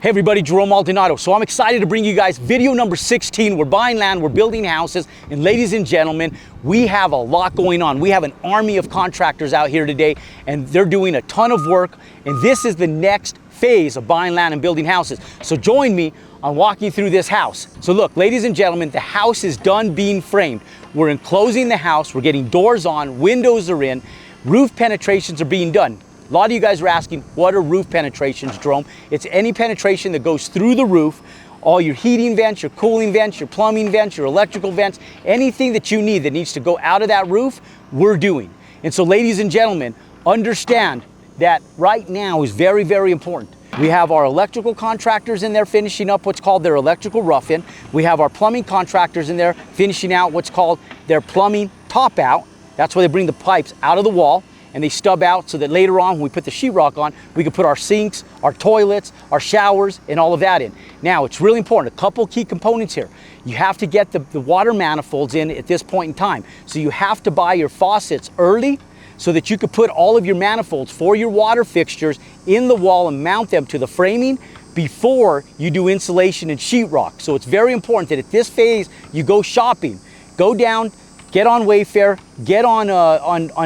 Hey everybody, Jerome Maldonado. So I'm excited to bring you guys video number 16. We're buying land, we're building houses, and ladies and gentlemen, we have a lot going on. We have an army of contractors out here today, and they're doing a ton of work, and this is the next phase of buying land and building houses. So join me on walking through this house. So look, ladies and gentlemen, the house is done being framed. We're enclosing the house, we're getting doors on, windows are in, roof penetrations are being done. A lot of you guys are asking, what are roof penetrations, Jerome? It's any penetration that goes through the roof, all your heating vents, your cooling vents, your plumbing vents, your electrical vents, anything that you need that needs to go out of that roof, we're doing. And so ladies and gentlemen, understand that right now is very, very important. We have our electrical contractors in there finishing up what's called their electrical rough-in. We have our plumbing contractors in there finishing out what's called their plumbing top-out. That's where they bring the pipes out of the wall and they stub out so that later on when we put the sheetrock on, we can put our sinks, our toilets, our showers, and all of that in. Now, it's really important, a couple key components here. You have to get the water manifolds in at this point in time. So you have to buy your faucets early so that you could put all of your manifolds for your water fixtures in the wall and mount them to the framing before you do insulation and sheetrock. So it's very important that at this phase, you go shopping, go down, get on Wayfair, get on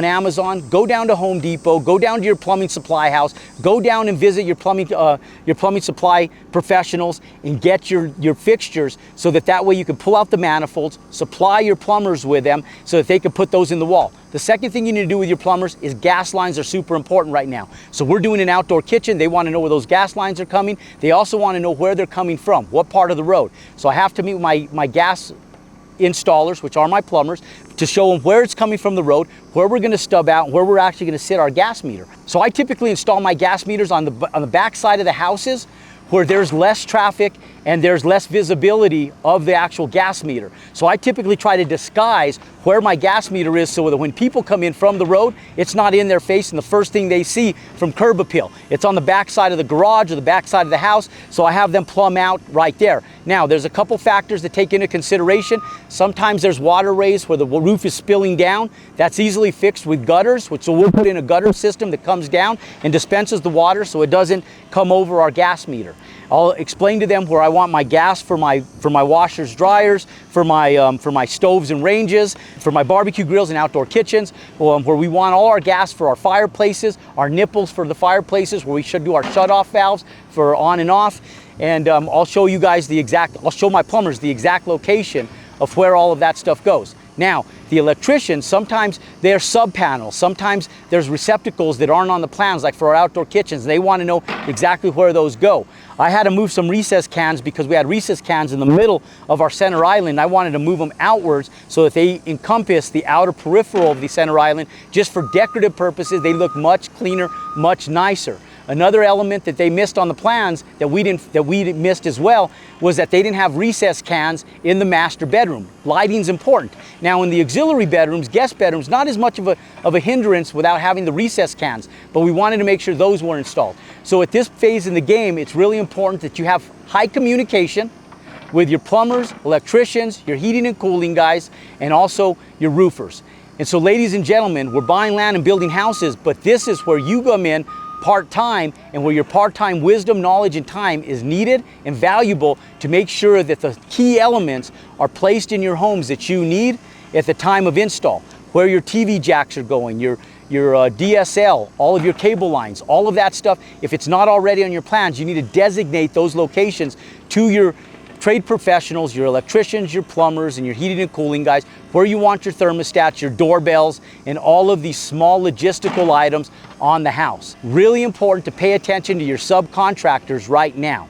Amazon, go down to Home Depot, go down to your plumbing supply house, go down and visit your plumbing supply professionals and get your fixtures so that way you can pull out the manifolds, supply your plumbers with them so that they can put those in the wall. The second thing you need to do with your plumbers is gas lines are super important right now. So we're doing an outdoor kitchen. They want to know where those gas lines are coming. They also want to know where they're coming from, what part of the road. So I have to meet my gas installers, which are my plumbers, to show them where it's coming from the road, where we're going to stub out, and where we're actually going to sit our gas meter. So I typically install my gas meters on the back side of the houses where there's less traffic and there's less visibility of the actual gas meter. So I typically try to disguise where my gas meter is so that when people come in from the road, it's not in their face and the first thing they see from curb appeal. It's on the back side of the garage or the back side of the house, so I have them plumb out right there. Now, there's a couple factors to take into consideration. Sometimes there's water rays where the roof is spilling down. That's easily fixed with gutters, so we'll put in a gutter system that comes down and dispenses the water so it doesn't come over our gas meter. I'll explain to them where I want my gas for my washers, dryers, for my stoves and ranges, for my barbecue grills and outdoor kitchens, where we want all our gas for our fireplaces, our nipples for the fireplaces, where we should do our shut-off valves for on and off. And I'll show you guys I'll show my plumbers the exact location of where all of that stuff goes. Now, the electricians, sometimes they're sub-panels. Sometimes there's receptacles that aren't on the plans, like for our outdoor kitchens. They want to know exactly where those go. I had to move some recess cans because we had recess cans in the middle of our center island. I wanted to move them outwards so that they encompass the outer peripheral of the center island. Just for decorative purposes, they look much cleaner, much nicer. Another element that they missed on the plans that we missed as well was that they didn't have recess cans in the master bedroom. Lighting's important. Now in the auxiliary bedrooms, guest bedrooms, not as much of a hindrance without having the recess cans, but we wanted to make sure those were installed. So at this phase in the game, it's really important that you have high communication with your plumbers, electricians, your heating and cooling guys, and also your roofers. And so ladies and gentlemen, we're buying land and building houses, but this is where you come in part-time and where your part-time wisdom, knowledge, and time is needed and valuable to make sure that the key elements are placed in your homes that you need at the time of install. Where your TV jacks are going, your DSL, all of your cable lines, all of that stuff. If it's not already on your plans, you need to designate those locations to your trade professionals, your electricians, your plumbers, and your heating and cooling guys, where you want your thermostats, your doorbells, and all of these small logistical items on the house. Really important to pay attention to your subcontractors right now.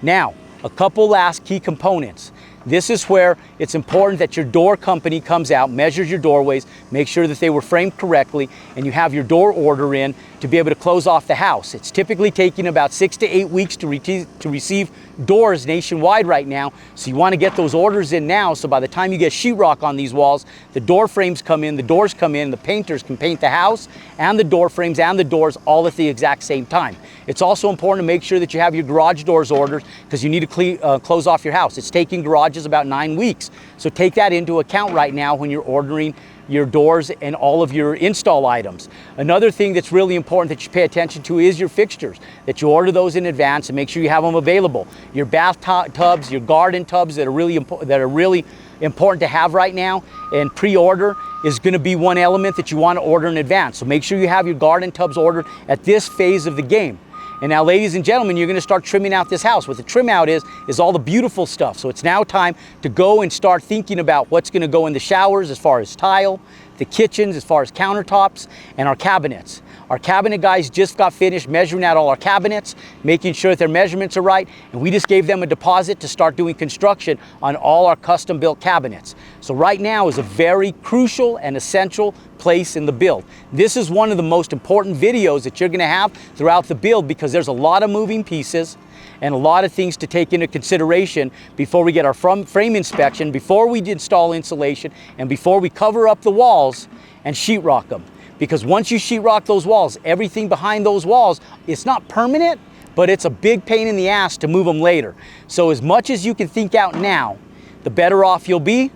Now, a couple last key components. This is where it's important that your door company comes out, measures your doorways, make sure that they were framed correctly, and you have your door order in to be able to close off the house. It's typically taking about 6 to 8 weeks to receive doors nationwide right now, so you want to get those orders in now, so by the time you get sheetrock on these walls, the door frames come in, the doors come in, the painters can paint the house and the door frames and the doors all at the exact same time. It's also important to make sure that you have your garage doors ordered because you need to close off your house. It's taking garages about 9 weeks, so take that into account right now when you're ordering your doors and all of your install items. Another thing that's really important that you pay attention to is your fixtures, that you order those in advance and make sure you have them available. Your bathtubs, your garden tubs that are really important to have right now, and pre-order is going to be one element that you want to order in advance. So make sure you have your garden tubs ordered at this phase of the game. And now, ladies and gentlemen, you're going to start trimming out this house. What the trim out is all the beautiful stuff. So it's now time to go and start thinking about what's going to go in the showers as far as tile, the kitchens as far as countertops, and our cabinets. Our cabinet guys just got finished measuring out all our cabinets, making sure that their measurements are right, and we just gave them a deposit to start doing construction on all our custom built cabinets. So right now is a very crucial and essential place in the build. This is one of the most important videos that you're going to have throughout the build, because there's a lot of moving pieces and a lot of things to take into consideration before we get our frame inspection, before we install insulation, and before we cover up the walls and sheetrock them. Because once you sheetrock those walls, everything behind those walls, it's not permanent, but it's a big pain in the ass to move them later. So as much as you can think out now, the better off you'll be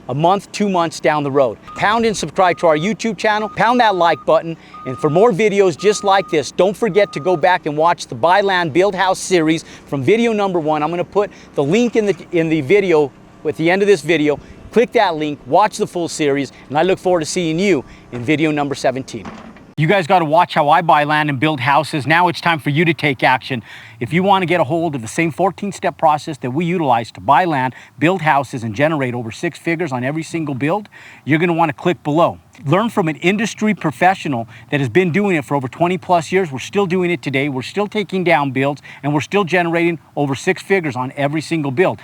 a month, 2 months down the road. Pound and subscribe to our YouTube channel, pound that like button, and for more videos just like this, don't forget to go back and watch the Buy Land Build House series from video number 1. I'm gonna put the link in the video at the end of this video. Click that link, watch the full series, and I look forward to seeing you in video number 17. You guys got to watch how I buy land and build houses. Now it's time for you to take action. If you want to get a hold of the same 14-step process that we utilize to buy land, build houses, and generate over 6 figures on every single build, you're going to want to click below. Learn from an industry professional that has been doing it for over 20 plus years. We're still doing it today. We're still taking down builds, and we're still generating over 6 figures on every single build.